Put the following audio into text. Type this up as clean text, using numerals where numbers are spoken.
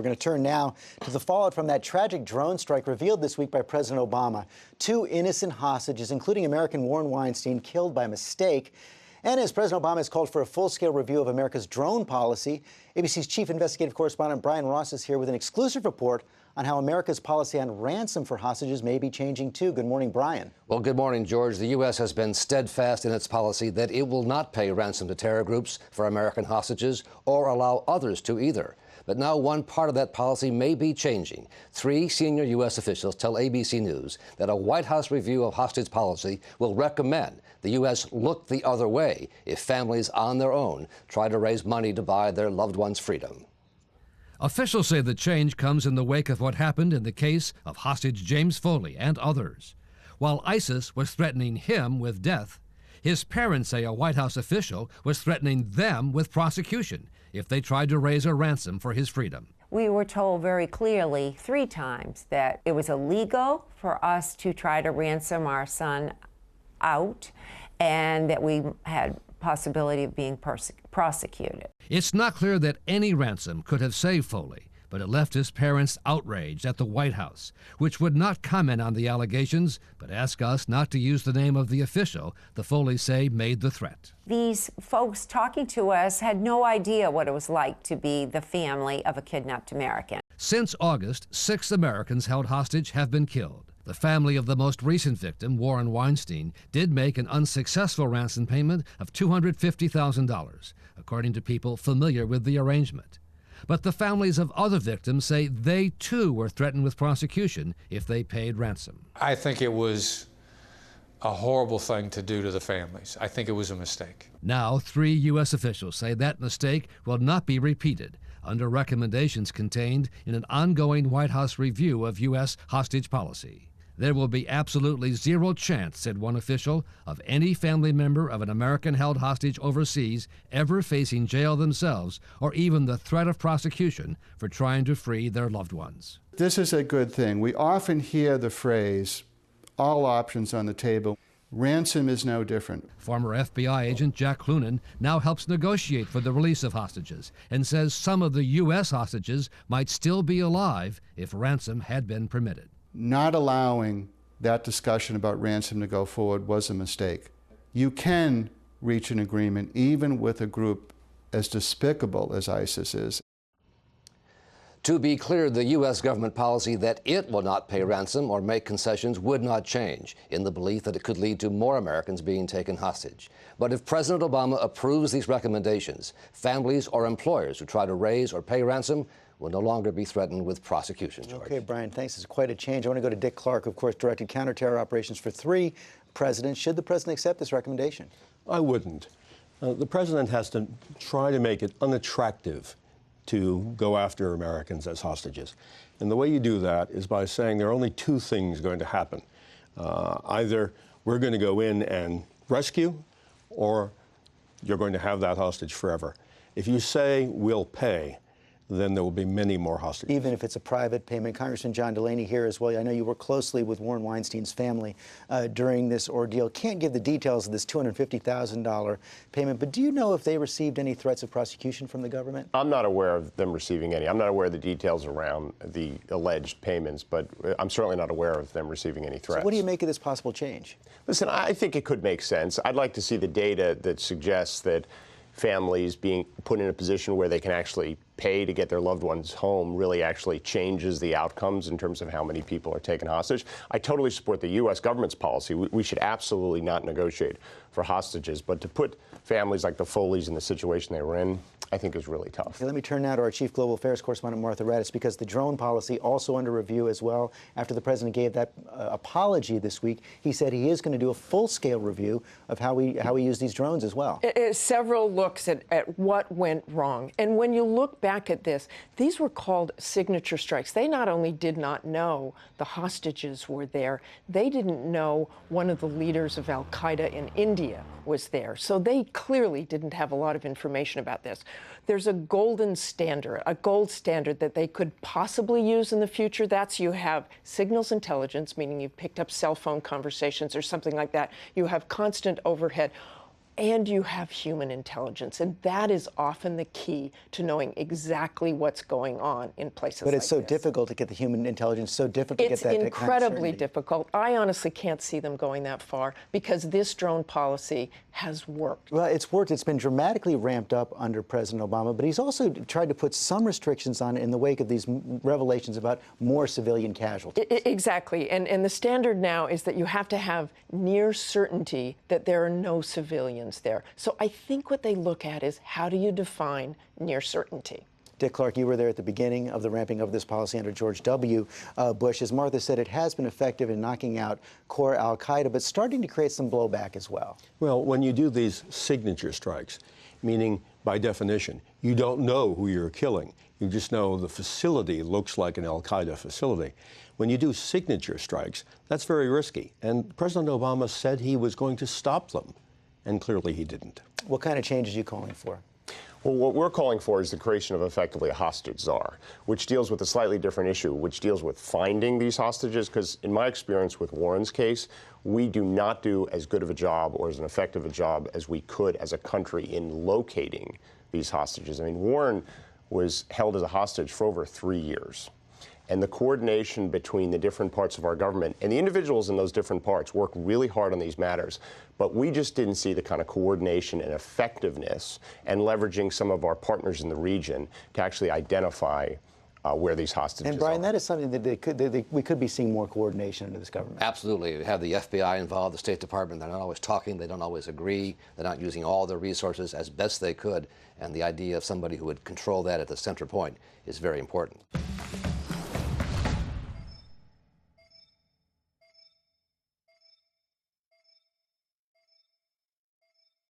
We're going to turn now to the fallout from that tragic drone strike revealed this week by President Obama. 2 innocent hostages, including American Warren Weinstein, killed by mistake. And as President Obama has called for a full-scale review of America's drone policy, ABC's chief investigative correspondent Brian Ross is here with an exclusive report on how America's policy on ransom for hostages may be changing, too. Good morning, Brian. Well, good morning, George. The U.S. has been steadfast in its policy that it will not pay ransom to terror groups for American hostages or allow others to either. But now one part of that policy may be changing. 3 senior U.S. officials tell ABC News that a White House review of hostage policy will recommend the U.S. look the other way if families on their own try to raise money to buy their loved ones' freedom. Officials say the change comes in the wake of what happened in the case of hostage James Foley and others. While ISIS was threatening him with death, his parents say a White House official was threatening them with prosecution if they tried to raise a ransom for his freedom. We were told very clearly 3 times that it was illegal for us to try to ransom our son out and that we had possibility of being prosecuted. It's not clear that any ransom could have saved Foley, but it left his parents outraged at the White House, which would not comment on the allegations, but ask us not to use the name of the official the Foleys say made the threat. These folks talking to us had no idea what it was like to be the family of a kidnapped American. Since August, 6 Americans held hostage have been killed. The family of the most recent victim, Warren Weinstein, did make an unsuccessful ransom payment of $250,000, according to people familiar with the arrangement. But the families of other victims say they, too, were threatened with prosecution if they paid ransom. I think it was a horrible thing to do to the families. I think it was a mistake. Now, 3 U.S. officials say that mistake will not be repeated under recommendations contained in an ongoing White House review of U.S. hostage policy. There will be absolutely zero chance, said one official, of any family member of an American held hostage overseas ever facing jail themselves or even the threat of prosecution for trying to free their loved ones. This is a good thing. We often hear the phrase, all options on the table. Ransom is no different. Former FBI agent Jack Clunan now helps negotiate for the release of hostages and says some of the U.S. hostages might still be alive if ransom had been permitted. Not allowing that discussion about ransom to go forward was a mistake. You can reach an agreement even with a group as despicable as ISIS is. To be clear, the U.S. government policy that it will not pay ransom or make concessions would not change, in the belief that it could lead to more Americans being taken hostage. But if President Obama approves these recommendations, families or employers who try to raise or pay ransom will no longer be threatened with prosecution, George. Okay, Brian, thanks. It's quite a change. I want to go to Dick Clark, who, of course, directed counterterror operations for 3 presidents. Should the president accept this recommendation? I wouldn't. The president has to try to make it unattractive to go after Americans as hostages. And the way you do that is by saying there are only 2 things going to happen. Either we're going to go in and rescue, or you're going to have that hostage forever. If you say we'll pay, then there will be many more hostages. Even if it's a private payment. Congressman John Delaney here as well. I know you work closely with Warren Weinstein's family during this ordeal. Can't give the details of this $250,000 payment, but do you know if they received any threats of prosecution from the government? I'm not aware of them receiving any. I'm not aware of the details around the alleged payments, but I'm certainly not aware of them receiving any threats. So what do you make of this possible change? Listen, I think it could make sense. I'd like to see the data that suggests that families being put in a position where they can actually pay to get their loved ones home really actually changes the outcomes in terms of how many people are taken hostage. I totally support the U.S. government's policy. We should absolutely not negotiate for hostages, but to put families like the Foleys in the situation they were in, I think is really tough. Okay, let me turn now to our chief global affairs correspondent, Martha Raddatz, because the drone policy also under review as well. After the president gave that apology this week, he said he is going to do a full-scale review of how we use these drones as well. Several looks at what went wrong. And when you look back at this, these were called signature strikes. They not only did not know the hostages were there, they didn't know one of the leaders of al-Qaeda in India was there. So they clearly didn't have a lot of information about this. There's a golden standard, a gold standard that they could possibly use in the future. That's you have signals intelligence, meaning you've picked up cell phone conversations or something like that. You have constant overhead. and you have human intelligence. And that is often the key to knowing exactly what's going on in places like this. But it's so difficult to get the human intelligence, so difficult to get that It's incredibly kind of difficult. I honestly can't see them going that far because this drone policy has worked. Well, it's worked. It's been dramatically ramped up under President Obama, but he's also tried to put some restrictions on it in the wake of these revelations about more civilian casualties. Exactly. And the standard now is that you have to have near certainty that there are no civilians there. So I think what they look at is how do you define near certainty? Dick Clark, you were there at the beginning of the ramping of this policy under George W. Bush. As Martha said, it has been effective in knocking out core al-Qaeda, but starting to create some blowback as well. Well, when you do these signature strikes, meaning by definition, you don't know who you're killing. You just know the facility looks like an al-Qaeda facility. When you do signature strikes, that's very risky. And President Obama said he was going to stop them, and clearly he didn't. What kind of changes are you calling for? Well, what we're calling for is the creation of effectively a hostage czar, which deals with a slightly different issue, which deals with finding these hostages, because in my experience with Warren's case, we do not do as good of a job or as an effective a job as we could as a country in locating these hostages. I mean, Warren was held as a hostage for over 3 years. And the coordination between the different parts of our government and the individuals in those different parts work really hard on these matters. But we just didn't see the kind of coordination and effectiveness and leveraging some of our partners in the region to actually identify where these hostages are. And Brian, that is something that we could be seeing more coordination under this government. Absolutely. We have the FBI involved, the State Department. They're not always talking. They don't always agree. They're not using all their resources as best they could. And the idea of somebody who would control that at the center point is very important.